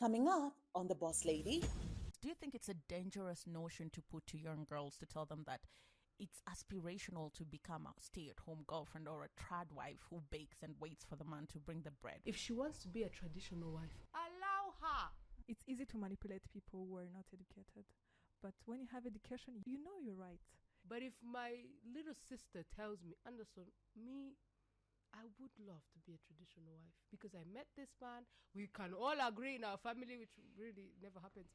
Coming up on The Boss Lady. Do you think it's a dangerous notion to put to young girls to tell them that it's aspirational to become a stay-at-home girlfriend or a trad wife who bakes and waits for the man to bring the bread? If she wants to be a traditional wife, allow her. It's easy to manipulate people who are not educated. But when you have education, you know you're right. But if my little sister tells me, Anderson, I would love to be a traditional wife because I met this man. We can all agree in our family, which really never happens,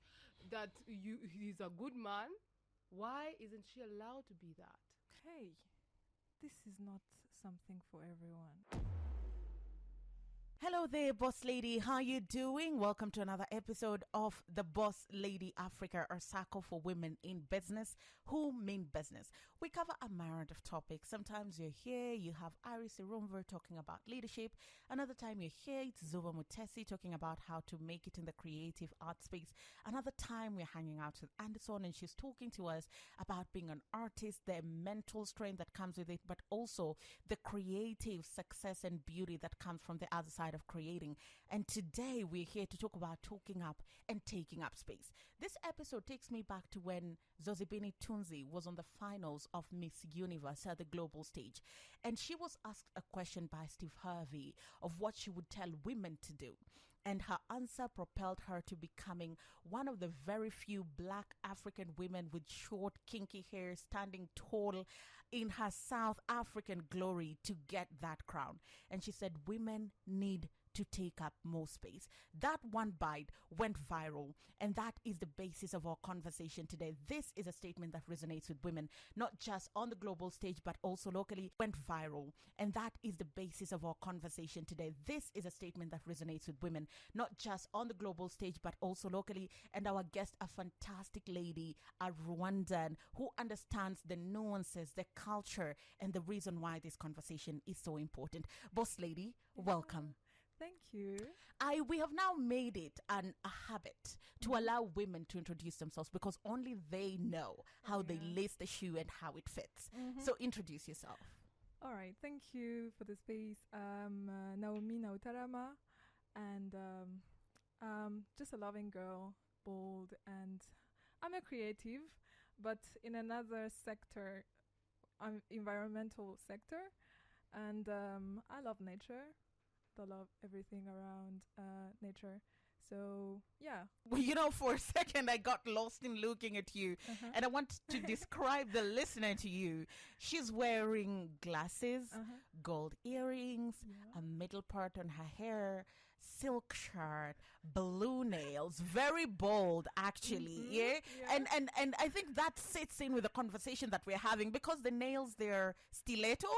that he's a good man. Why isn't she allowed to be that? Hey, this is not something for everyone. Hello there, Boss Lady. How you doing? Welcome to another episode of the Boss Lady Africa, our circle for women in business who mean business. We cover a myriad of topics. Sometimes you're here, you have Iris Irumver talking about leadership. Another time you're here, it's Zuba Mutesi talking about how to make it in the creative art space. Another time we're hanging out with Anderson and she's talking to us about being an artist, the mental strength that comes with it, but also the creative success and beauty that comes from the other side of creating. And today we're here to talk about talking up and taking up space. This episode takes me back to when Zozibini Tunzi was on the finals of Miss Universe at the global stage, and she was asked a question by Steve Harvey of what she would tell women to do, and her answer propelled her to becoming one of the very few Black African women with short kinky hair standing tall in her South African glory to get that crown. And she said women need to take up more space. That one bite went viral, and that is the basis of our conversation today. This is a statement that resonates with women, not just on the global stage, but also locally. Went viral, and that is the basis of our conversation today. This is a statement that resonates with women, not just on the global stage, but also locally. And our guest, a fantastic lady, a Rwandan who understands the nuances, the culture, and the reason why this conversation is so important. Boss Lady, welcome. Thank you. We have now made it a habit to allow women to introduce themselves because only they know how they lace the shoe and how it fits. So introduce yourself. All right. Thank you for the space. Naomi Nautarama, and just a loving girl, bold, and I'm a creative, but in another sector, environmental sector, and I love nature. I love everything around nature. So, yeah. Well, for a second, I got lost in looking at you. And I want to describe the listener to you. She's wearing glasses, gold earrings, a middle part on her hair, silk shirt, blue nails. Very bold, actually. Yeah? And I think that sits in with the conversation that we're having because the nails, they're stiletto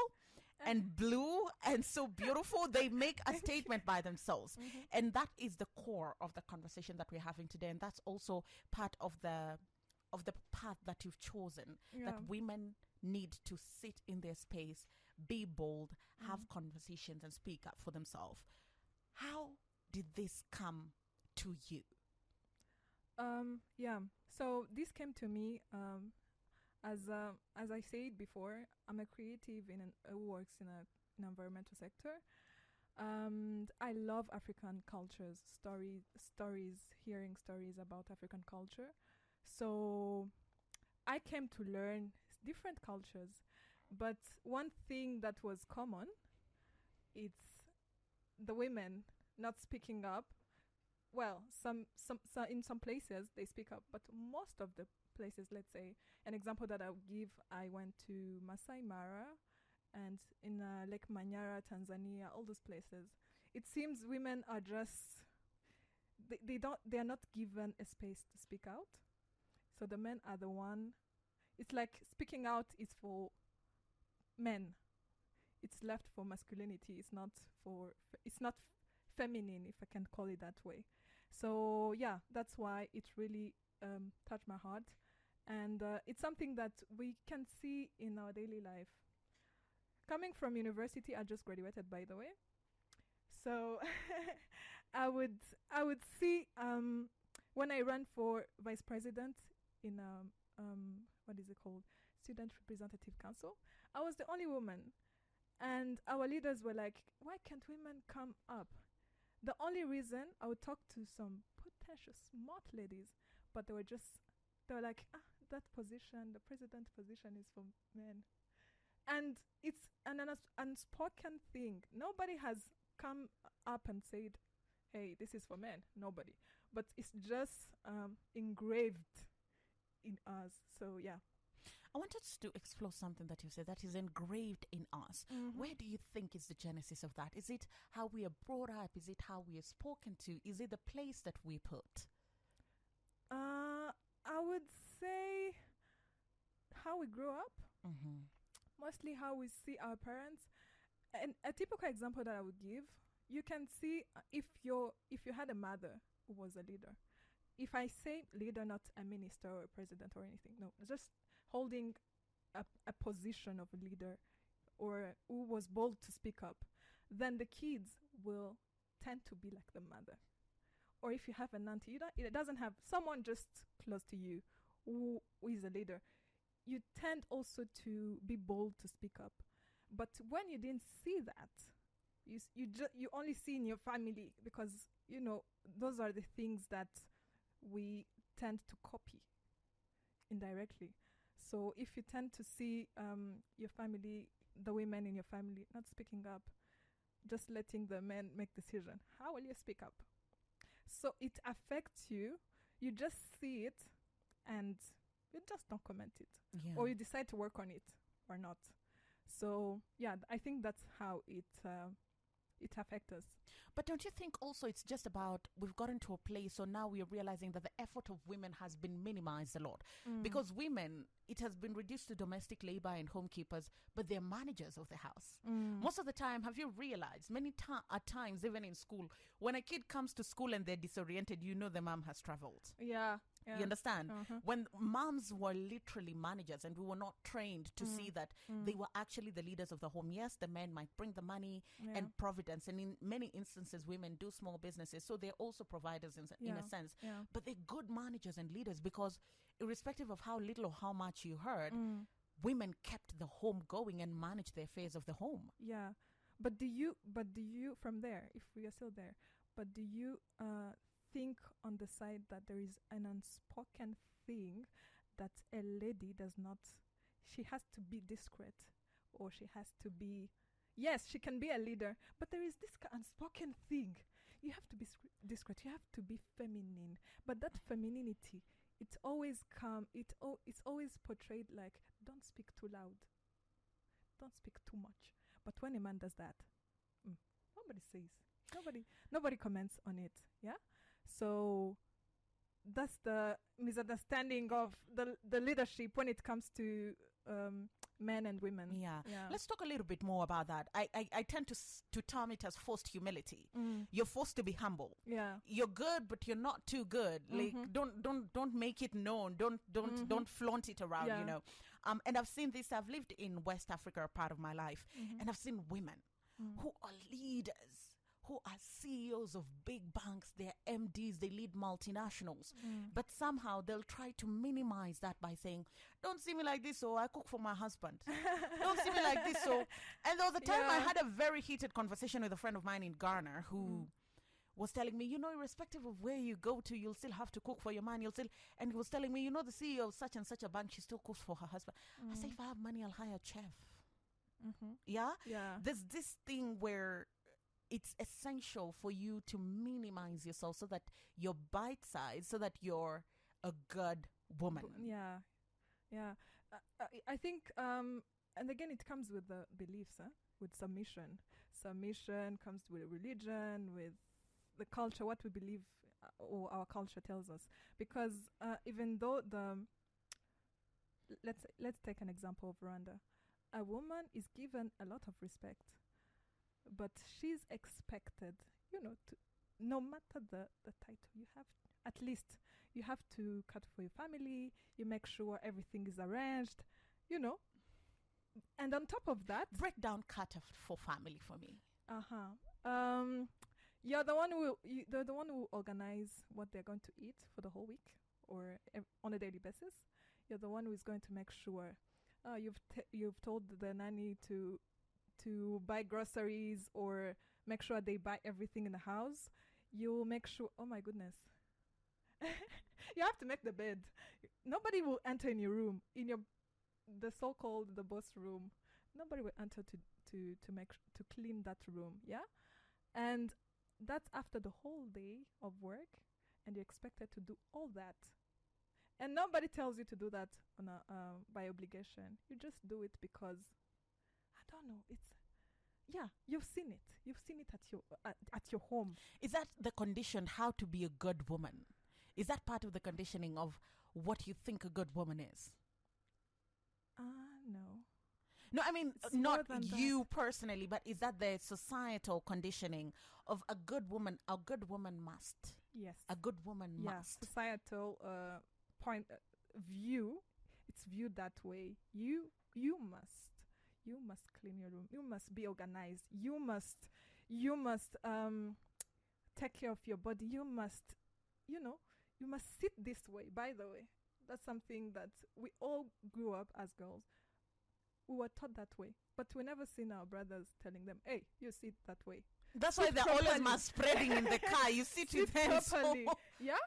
and blue and so beautiful. They make a statement by themselves. And that is the core of the conversation that we're having today. And that's also part of the path that you've chosen, that women need to sit in their space, be bold, have conversations and speak up for themselves. How did this come to you? So this came to me as I said before, I'm a creative who works in an environmental sector. And I love African cultures, stories, hearing stories about African culture. So I came to learn different cultures. But one thing that was common, it's the women not speaking up. Well, some in some places they speak up, but most of the places, let's say, an example that I'll give, I went to Masai Mara and in Lake Manyara, Tanzania, all those places. It seems women are just, they are not given a space to speak out. So the men are the one, it's like speaking out is for men. It's left for masculinity. It's not feminine, if I can call it that way. So yeah, that's why it really touched my heart. And it's something that we can see in our daily life. Coming from university, I just graduated, by the way. So I would see when I ran for vice president in what is it called? Student Representative Council. I was the only woman. And our leaders were like, why can't women come up? The only reason I would talk to some intelligent, smart ladies, but they were like, that position, the president position is for men. And it's an unspoken thing. Nobody has come up and said, hey, this is for men. Nobody. But it's just engraved in us. So, yeah. I wanted to explore something that you said that is engraved in us. Mm-hmm. Where do you think is the genesis of that? Is it how we are brought up? Is it how we are spoken to? Is it the place that we put? I would say how we grew up. Mm-hmm. Mostly how we see our parents. And a typical example that I would give, you can see if you had a mother who was a leader. If I say leader, not a minister or a president or anything, no, just holding a position of a leader or who was bold to speak up, then the kids will tend to be like the mother. Or if you have an auntie, it doesn't have someone just close to you who is a leader, you tend also to be bold to speak up. But when you didn't see that, you only see in your family, because those are the things that we tend to copy indirectly. So if you tend to see your family, the women in your family not speaking up, just letting the men make decision, how will you speak up? So it affects you. You just see it and you just don't comment it. Yeah. Or you decide to work on it or not. So, yeah, I think that's how it affects us. But don't you think also it's just about we've gotten to a place, so now we are realizing that the effort of women has been minimized a lot. Because women, it has been reduced to domestic labor and homekeepers, but they're managers of the house. Most of the time, have you realized, at times, even in school, when a kid comes to school and they're disoriented, the mom has traveled. Yeah. You understand? When moms were literally managers and we were not trained to see that they were actually the leaders of the home. Yes, the men might bring the money and providence. And in many instances, women do small businesses. So they're also providers in a sense. Yeah. But they're good managers and leaders because irrespective of how little or how much you heard, women kept the home going and managed the affairs of the home. Yeah. But do you, from there, if we are still there, but do you think on the side that there is an unspoken thing that a lady does not, she has to be discreet, or she has to be, yes, she can be a leader, but there is this unspoken thing. You have to be discreet, you have to be feminine, but that femininity, it's always portrayed like, don't speak too loud, don't speak too much. But when a man does that, nobody says, nobody comments on it. Yeah. So that's the misunderstanding of the leadership when it comes to men and women. Yeah. Let's talk a little bit more about that. I tend to term it as forced humility. You're forced to be humble. Yeah. You're good, but you're not too good. Like don't make it known. Don't flaunt it around. And I've seen this. I've lived in West Africa a part of my life, and I've seen women who are leaders, who are CEOs of big banks, they're MDs, they lead multinationals. But somehow they'll try to minimize that by saying, don't see me like this, so I cook for my husband. Don't see me like this, so... And there was a time I had a very heated conversation with a friend of mine in Ghana who was telling me, irrespective of where you go to, you'll still have to cook for your man. And he was telling me, the CEO of such and such a bank, she still cooks for her husband. I say, if I have money, I'll hire a chef. Yeah? There's this thing where it's essential for you to minimize yourself so that you're bite-sized, so that you're a good woman. Yeah. I think, and again, it comes with the beliefs, with submission. Submission comes with religion, with the culture, what we believe or our culture tells us. Because even though let's take an example of Rwanda. A woman is given a lot of respect, but she's expected, to, no matter the title you have, at least you have to cut for your family, you make sure everything is arranged, and on top of that, break down cut for family for me. You're the one who organize what they're going to eat for the whole week or on a daily basis. You're the one who is going to make sure you've told the nanny to buy groceries or make sure they buy everything in the house. You'll make sure, oh my goodness, You have to make the bed. Nobody will enter in your room, in your the so-called the boss room. Nobody will enter to clean that room. Yeah, and that's after the whole day of work, and you're expected to do all that. And nobody tells you to do that on a by obligation. You just do it because I don't know. It's yeah. You've seen it. You've seen it at your home. Is that the condition how to be a good woman? Is that part of the conditioning of what you think a good woman is? No. No, I mean, It's more not than you personally, but is that the societal conditioning of a good woman? A good woman must. Yes. A good woman Yeah. must. Societal point view. It's viewed that way. You must clean your room. You must be organized. You must take care of your body. You must sit this way. By the way, that's something that we all grew up as girls. We were taught that way, but we never seen our brothers telling them, "Hey, you sit that way." That's why Sit they're always properly. spreading in the car. You sit Sit with them. properly. So Yeah,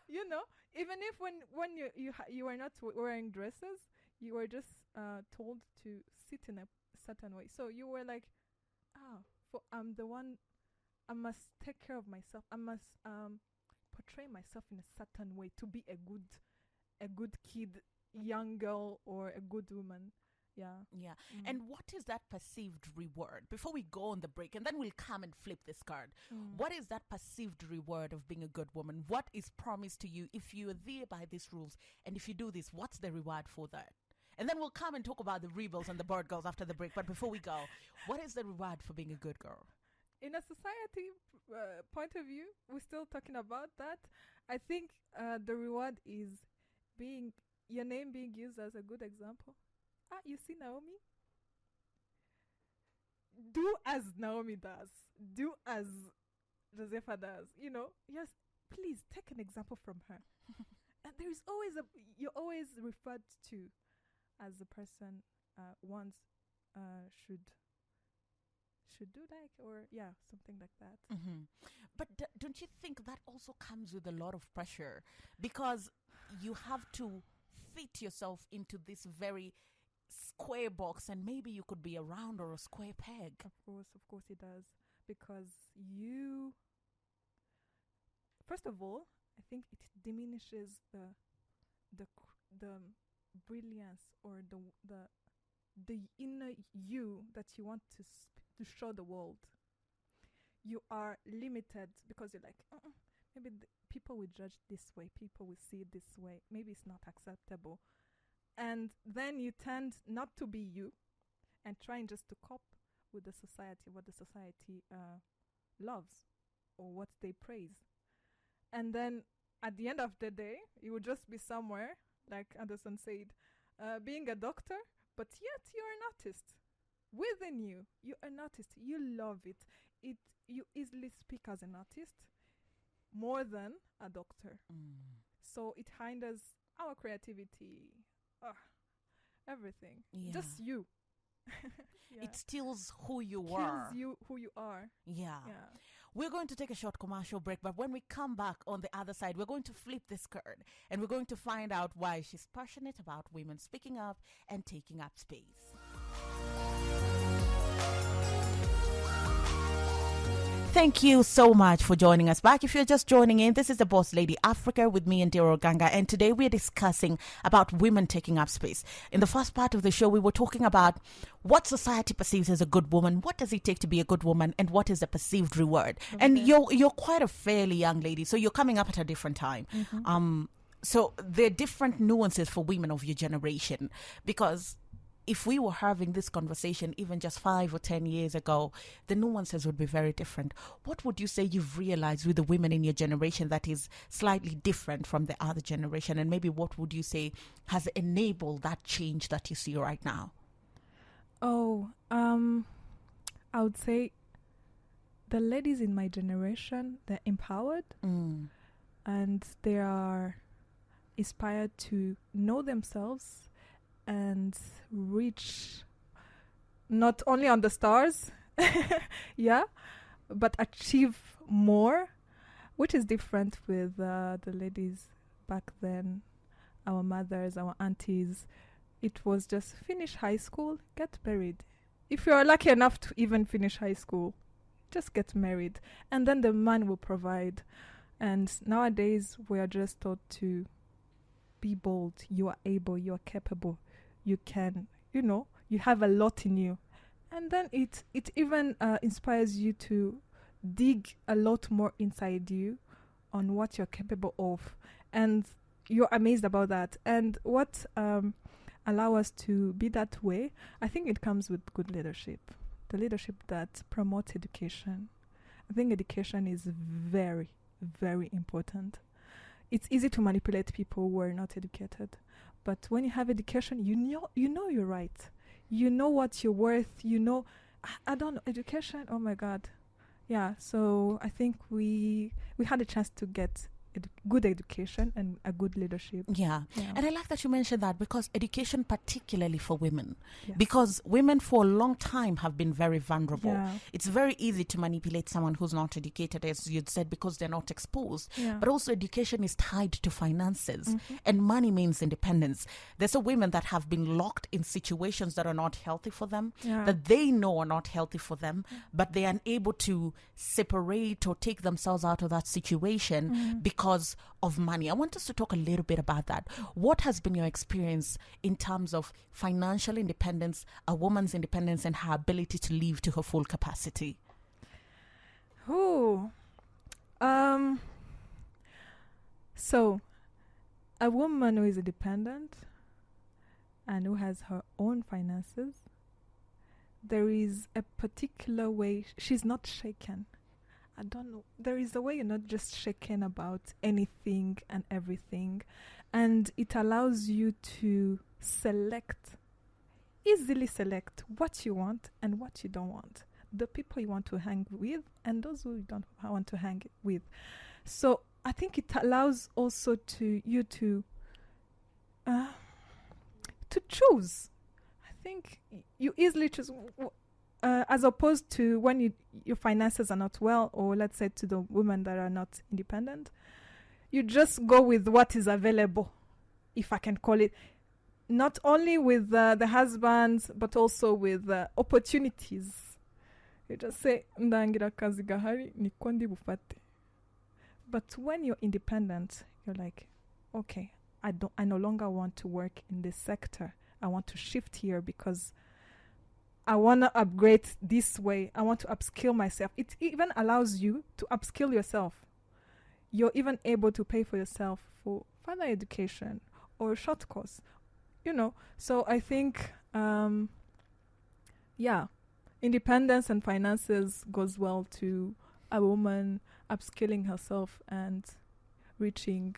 even if when you were not wearing dresses, you were just told to sit in a certain way. So you were like, for I'm the one. I must take care of myself. I must portray myself in a certain way to be a good kid, young girl, or a good woman. Yeah. yeah. Mm. And what is that perceived reward? Before we go on the break, and then we'll come and flip this card. Mm. What is that perceived reward of being a good woman? What is promised to you if you adhere by these rules? And if you do this, what's the reward for that? And then we'll come and talk about the rebels and the bird girls after the break. But before we go, what is the reward for being a good girl? In a society point of view, we're still talking about that. I think the reward is your name being used as a good example. You see Naomi? Do as Naomi does. Do as Josefa does. Yes, please take an example from her. And there is always you're always referred to as the person once should do like, or something like that. Mm-hmm. But don't you think that also comes with a lot of pressure? Because you have to fit yourself into this very square box, and maybe you could be a round or a square peg. Of course it does. Because first of all, I think it diminishes the brilliance or the inner you that you want to show the world. You are limited because you're like, maybe people will judge this way, people will see it this way, maybe it's not acceptable. And then you tend not to be you and trying just to cope with the society, what the society loves or what they praise. And then at the end of the day, you will just be somewhere, like Anderson said, being a doctor, but yet you're an artist. Within you, you're an artist. You love it. You easily speak as an artist more than a doctor. So it hinders our creativity, everything. Yeah. Just you. It steals who you Kills are. you who you are. Yeah. Yeah. We're going to take a short commercial break, but when we come back on the other side, we're going to flip this card and we're going to find out why she's passionate about women speaking up and taking up space. Thank you so much for joining us back. If you're just joining in, this is the Boss Lady Africa with me and Dero Ganga, and today we're discussing about women taking up space. In the first part of the show, we were talking about what society perceives as a good woman, what does it take to be a good woman, and what is the perceived reward. Okay. And you're quite a fairly young lady, so you're coming up at a different time. Mm-hmm. So there are different nuances for women of your generation, because if we were having this conversation even just 5 or 10 years ago, the nuances would be very different. What would you say you've realized with the women in your generation that is slightly different from the other generation? And maybe what would you say has enabled that change that you see right now? I would say the ladies in my generation, they're empowered and they are inspired to know themselves and reach not only on the stars, but achieve more, which is different with the ladies back then, our mothers, our aunties, it was just finish high school, get married. If you're lucky enough to even finish high school, just get married. And then the man will provide. And nowadays, we are just taught to be bold. You are able, you are capable, you can, you have a lot in you. And then it even inspires you to dig a lot more inside you on what you're capable of. And you're amazed about that. And what allow us to be that way, I think it comes with good leadership. The leadership that promotes education. I think education is very, very important. It's easy to manipulate people who are not educated. But when you have education, you know you're right. You know what you're worth. I don't know, education, oh my God. Yeah, so I think we had a chance to get good education and a good leadership. Yeah. And I like that you mentioned that, because education, particularly for women, Yes. because women for a long time have been very vulnerable. Yeah. It's very easy to manipulate someone who's not educated, as you'd said, because they're not exposed. Yeah. But also education is tied to finances, Mm-hmm. and money means independence. There's some women that have been locked in situations that are not healthy for them, Yeah. that they know are not healthy for them, but they are unable to separate or take themselves out of that situation because of money. I want us to talk a little bit about that. What has been your experience in terms of financial independence, a woman's independence, and her ability to live to her full capacity? So a woman who is independent and who has her own finances, there is a particular way she's not shaken. I don't know. There is a way you're not just shaken about anything and everything. And it allows you to easily select what you want and what you don't want. The people you want to hang with and those who you don't want to hang with. So I think it allows also you to choose. I think you easily choose. As opposed to when your finances are not well, or let's say to the women that are not independent, you just go with what is available, if I can call it, not only with the husbands, but also with opportunities. You just say, ndangira kazi gahari, niko ndi bufate. But when you're independent, you're like, okay, I no longer want to work in this sector. I want to shift here because I want to upgrade this way. I want to upskill myself. It even allows you to upskill yourself. You're even able to pay for yourself for further education or a short course, So I think, independence and finances goes well to a woman upskilling herself and reaching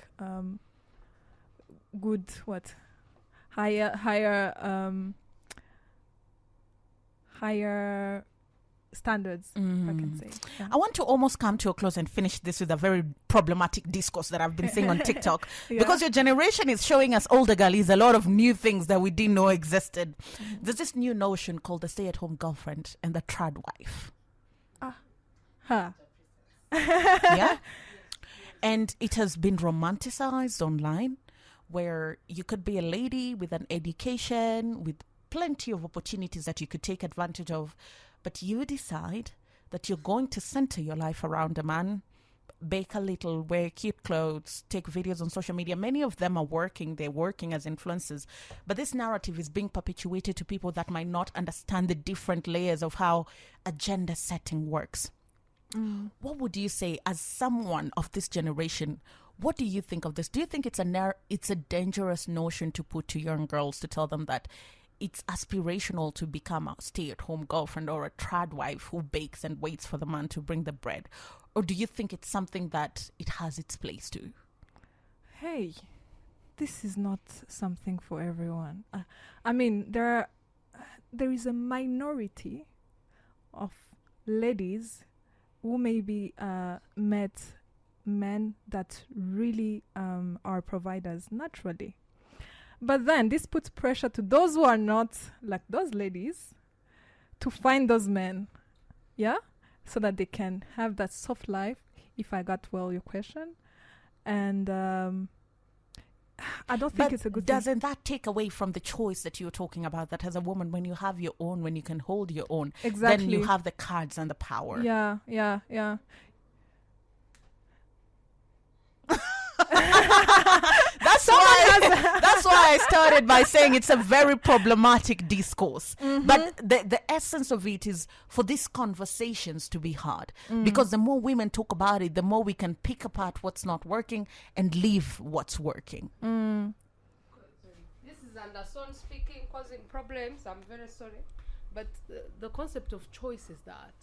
higher standards, if I can say. Yeah. I want to almost come to a close and finish this with a very problematic discourse that I've been seeing on TikTok. Yeah. Because your generation is showing us older girlies a lot of new things that we didn't know existed. There's this new notion called the stay-at-home girlfriend and the trad wife. Yeah. And it has been romanticized online, where you could be a lady with an education, with plenty of opportunities that you could take advantage of, but you decide that you're going to center your life around a man, bake a little, wear cute clothes, take videos on social media. Many of them are working. They're working as influencers. But this narrative is being perpetuated to people that might not understand the different layers of how a gender setting works. What would you say, as someone of this generation, what do you think of this? Do you think it's a dangerous notion to put to young girls, to tell them that it's aspirational to become a stay-at-home girlfriend or a trad wife who bakes and waits for the man to bring the bread? Or do you think it's something that it has its place too? Hey, this is not something for everyone. I mean, there is a minority of ladies who maybe met men that really are providers naturally. But then this puts pressure to those who are not like those ladies to find those men, yeah? So that they can have that soft life, if I got well your question. And I don't think But it's a good thing. doesn't that take away from the choice that you're talking about? That as a woman, when you have your own, when you can hold your own, Exactly. then you have the cards and the power. Yeah. That's why I started by saying it's a very problematic discourse. But the essence of it is for these conversations to be hard. Because the more women talk about it, the more we can pick apart what's not working and leave what's working. This is Anderson speaking, causing problems. I'm very sorry. But the concept of choice is that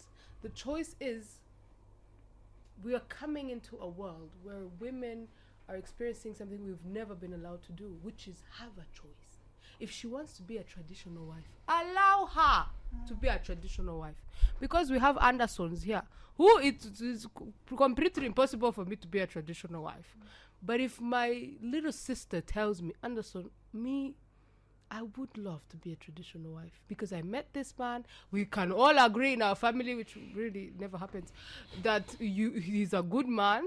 the choice is we are coming into a world where women are experiencing something we've never been allowed to do, which is have a choice. If she wants to be a traditional wife, allow her to be a traditional wife. Because we have Andersons here, who it is completely impossible for me to be a traditional wife. But if my little sister tells me, Anderson, I would love to be a traditional wife because I met this man. We can all agree in our family, which really never happens, that he's a good man.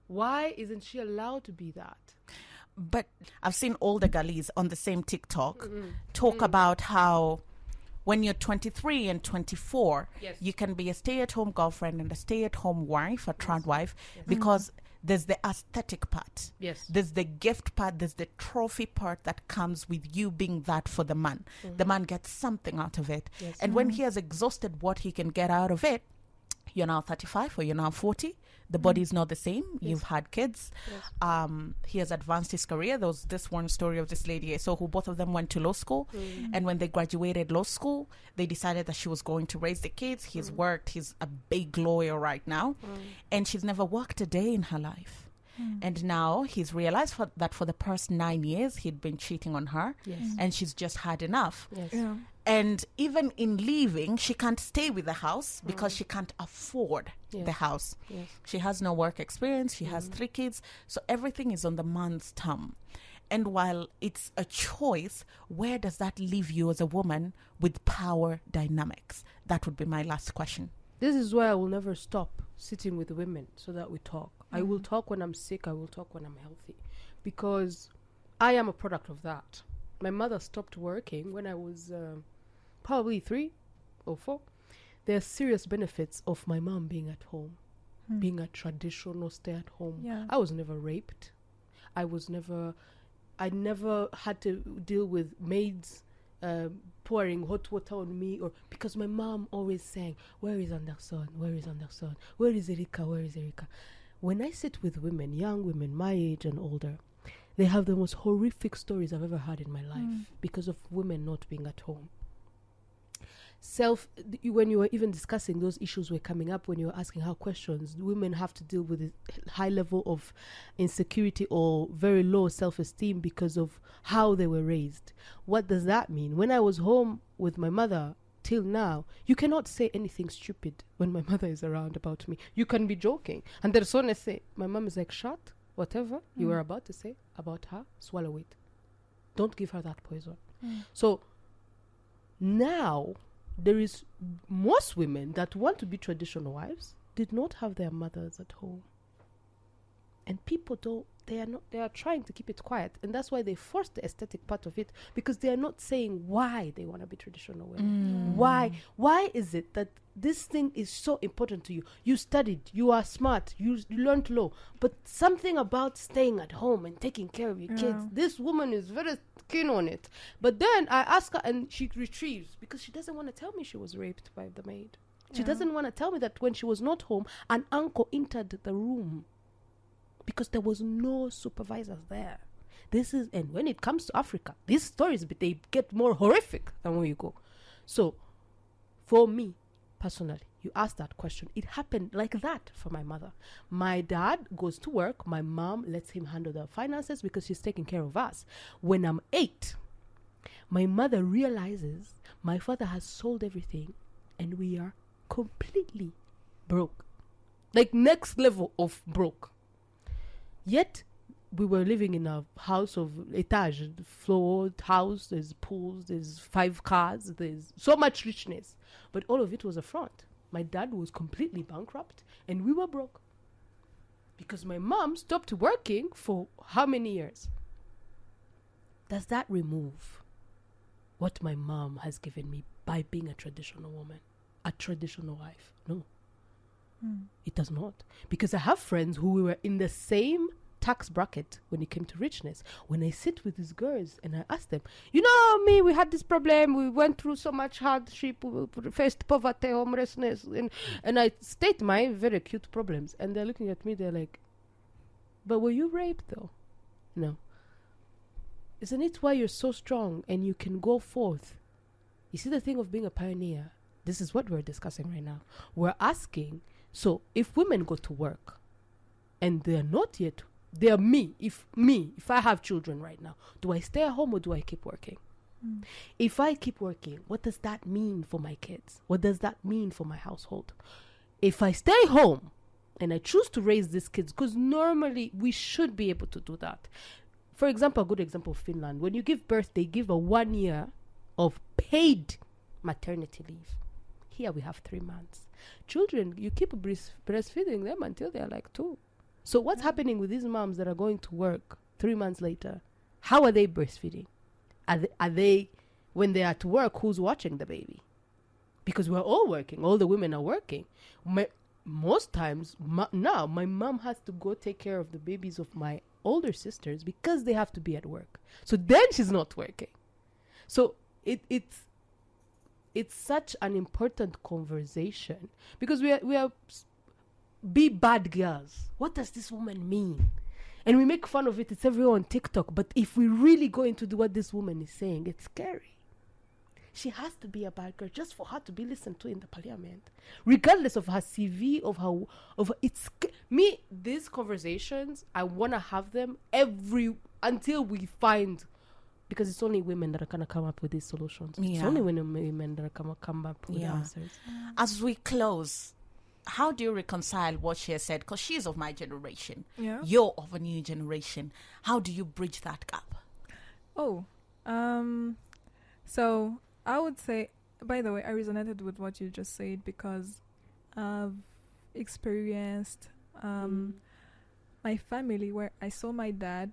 Why isn't she allowed to be that? But I've seen all the girlies on the same TikTok talk about how when you're 23 and 24, Yes. you can be a stay-at-home girlfriend and a stay-at-home wife, a trad wife, because there's the aesthetic part. Yes. There's the gift part. There's the trophy part that comes with you being that for the man. The man gets something out of it. Yes. And when he has exhausted what he can get out of it, you're now 35 or you're now 40. The body is not the same. You've had kids. Yes. He has advanced his career. There was this one story of this lady I saw who both of them went to law school. And when they graduated law school, they decided that she was going to raise the kids. He's worked. He's a big lawyer right now. And she's never worked a day in her life. And now he's realized that for the past 9 years, he'd been cheating on her. Yes. And she's just had enough. Yes. Yeah. And even in leaving, she can't stay with the house because she can't afford Yes. the house. Yes. She has no work experience. She has 3 kids. So everything is on the man's thumb. And while it's a choice, where does that leave you as a woman with power dynamics? That would be my last question. This is why I will never stop sitting with women so that we talk. I will talk when I'm sick. I will talk when I'm healthy. Because I am a product of that. My mother stopped working when I was probably 3 or 4. There are serious benefits of my mom being at home, being a traditional stay-at-home. Yeah. I was never raped. I never had to deal with maids pouring hot water on me, or because my mom always sang, "Where is Anderson? Where is Anderson? Where is Erika? Where is Erika?" When I sit with women, young women, my age and older, they have the most horrific stories I've ever had in my life because of women not being at home. When you were even discussing those issues were coming up, when you were asking how questions, women have to deal with a high level of insecurity or very low self-esteem because of how they were raised. What does that mean? When I was home with my mother till now, you cannot say anything stupid when my mother is around about me. You can be joking. And there's one I say, my mom is like, shut, whatever you were about to say about her, swallow it. Don't give her that poison. So now there is most women that want to be traditional wives did not have their mothers at home. And people they are trying to keep it quiet. And that's why they force the aesthetic part of it, because they are not saying why they want to be traditional women. Why is it that this thing is so important to you? You studied, you are smart, you learned law, but something about staying at home and taking care of your kids, this woman is very keen on it. But then I ask her and she retrieves because she doesn't want to tell me she was raped by the maid. She doesn't want to tell me that when she was not home, an uncle entered the room because there was no supervisors there. And when it comes to Africa, these stories, they get more horrific than where you go. So for me personally, you asked that question. It happened like that for my mother. My dad goes to work. My mom lets him handle the finances because she's taking care of us. When I'm 8, my mother realizes my father has sold everything and we are completely broke. Like next level of broke. Yet we were living in a house of etage, floored house, there's pools, there's 5 cars, there's so much richness. But all of it was a front. My dad was completely bankrupt and we were broke. Because my mom stopped working for how many years? does that remove what my mom has given me by being a traditional woman, a traditional wife? No, it does not. Because I have friends who were in the same tax bracket when it came to richness. When I sit with these girls and I ask them, you know, me, we had this problem, we went through so much hardship, we faced poverty, homelessness, and I state my very acute problems, and they're looking at me, they're like, but were you raped though? No. Isn't it why you're so strong and you can go forth? You see, the thing of being a pioneer, this is what we're discussing right now. We're asking, so if women go to work and they're not yet, they're if I have children right now, do I stay at home or do I keep working? If I keep working, what does that mean for my kids? What does that mean for my household? If I stay home and I choose to raise these kids, because normally we should be able to do that. For example, a good example of Finland, when you give birth, they give a 1 year of paid maternity leave. Here we have 3 months. Children, you keep breastfeeding them until they're like 2. So what's happening with these moms that are going to work 3 months later? How are they breastfeeding? Are they when they are at work, who's watching the baby? Because we're all working. All the women are working. Most times, now, my mom has to go take care of the babies of my older sisters because they have to be at work. So then she's not working. So it's such an important conversation because we are be bad girls. What does this woman mean? And we make fun of it. It's everywhere on TikTok. But if we really go into what this woman is saying, it's scary. She has to be a bad girl just for her to be listened to in the parliament, regardless of her CV, these conversations, I want to have them until we find, because it's only women that are going to come up with these solutions. Yeah. It's only women that are going to come up with answers. As we close, how do you reconcile what she has said? Because she's of my generation. Yeah. You're of a new generation. How do you bridge that gap? So I would say, by the way, I resonated with what you just said because I've experienced my family where I saw my dad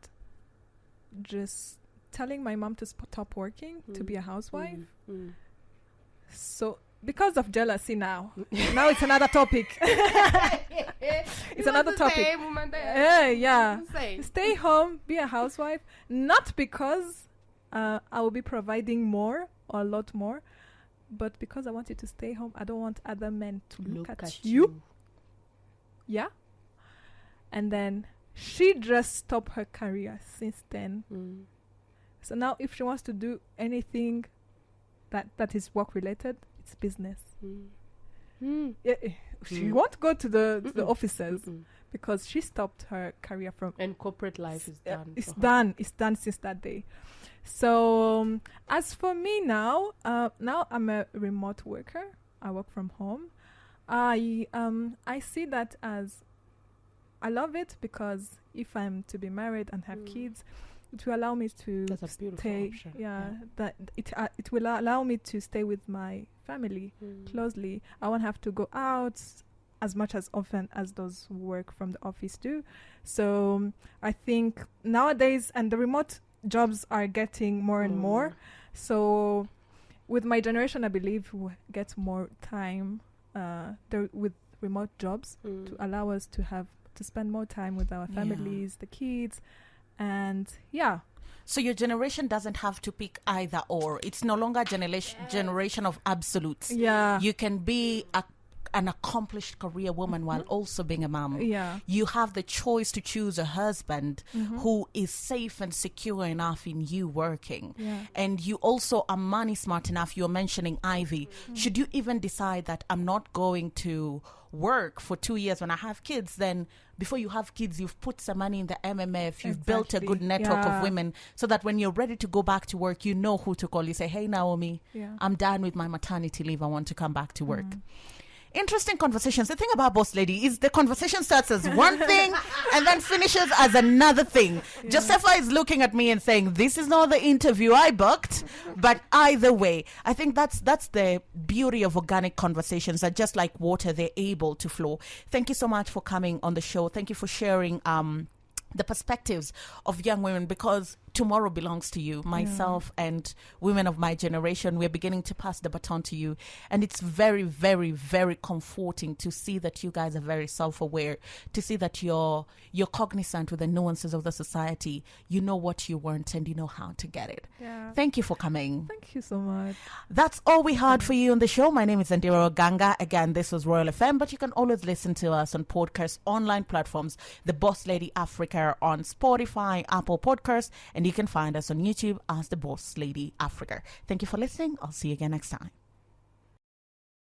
just telling my mom to stop working to be a housewife. So because of jealousy now it's another topic. It's another topic. Stay home, be a housewife, not because I will be providing more or a lot more, but because I want you to stay home. I don't want other men to look at you. Yeah. And then she just stopped her career since then. So now if she wants to do anything that is work related, it's business. She won't go to the offices because she stopped her career from, and corporate life is done. It's done since that day. So as for me now I'm a remote worker. I work from home. I see that as, I love it because if I'm to be married and have kids, it will allow me to stay. Option. That it will allow me to stay with my family closely. I won't have to go out as much as often as those who work from the office do. So I think nowadays, and the remote jobs are getting more and more. So with my generation, I believe we'll get more time with remote jobs to allow us to spend more time with our families, the kids. And so your generation doesn't have to pick either or. It's no longer generation of absolutes. You can be an accomplished career woman while also being a mom. You have the choice to choose a husband who is safe and secure enough in you working. And you also are money smart enough. You're mentioning Ivy. Should you even decide that I'm not going to work for 2 years when I have kids, then before you have kids, you've put some money in the MMF, you've built a good network of women so that when you're ready to go back to work, you know who to call. You say, hey, Naomi, I'm done with my maternity leave. I want to come back to work. Interesting conversations. The thing about Boss Lady is the conversation starts as one thing and then finishes as another thing. Josefa is looking at me and saying, this is not the interview I booked, but either way, I think that's the beauty of organic conversations, that just like water, they're able to flow. Thank you so much for coming on the show. Thank you for sharing the perspectives of young women, because tomorrow belongs to you. Myself and women of my generation, we're beginning to pass the baton to you. And it's very, very, very comforting to see that you guys are very self-aware, to see that you're cognizant with the nuances of the society. You know what you want and you know how to get it. Yeah. Thank you for coming. Thank you so much. That's all we had for you on the show. My name is Andira Oganga. Again, this was Royal FM, but you can always listen to us on podcast online platforms, The Boss Lady Africa on Spotify, Apple Podcasts, and you can find us on YouTube as The Boss Lady Africa. Thank you for listening. I'll see you again next time.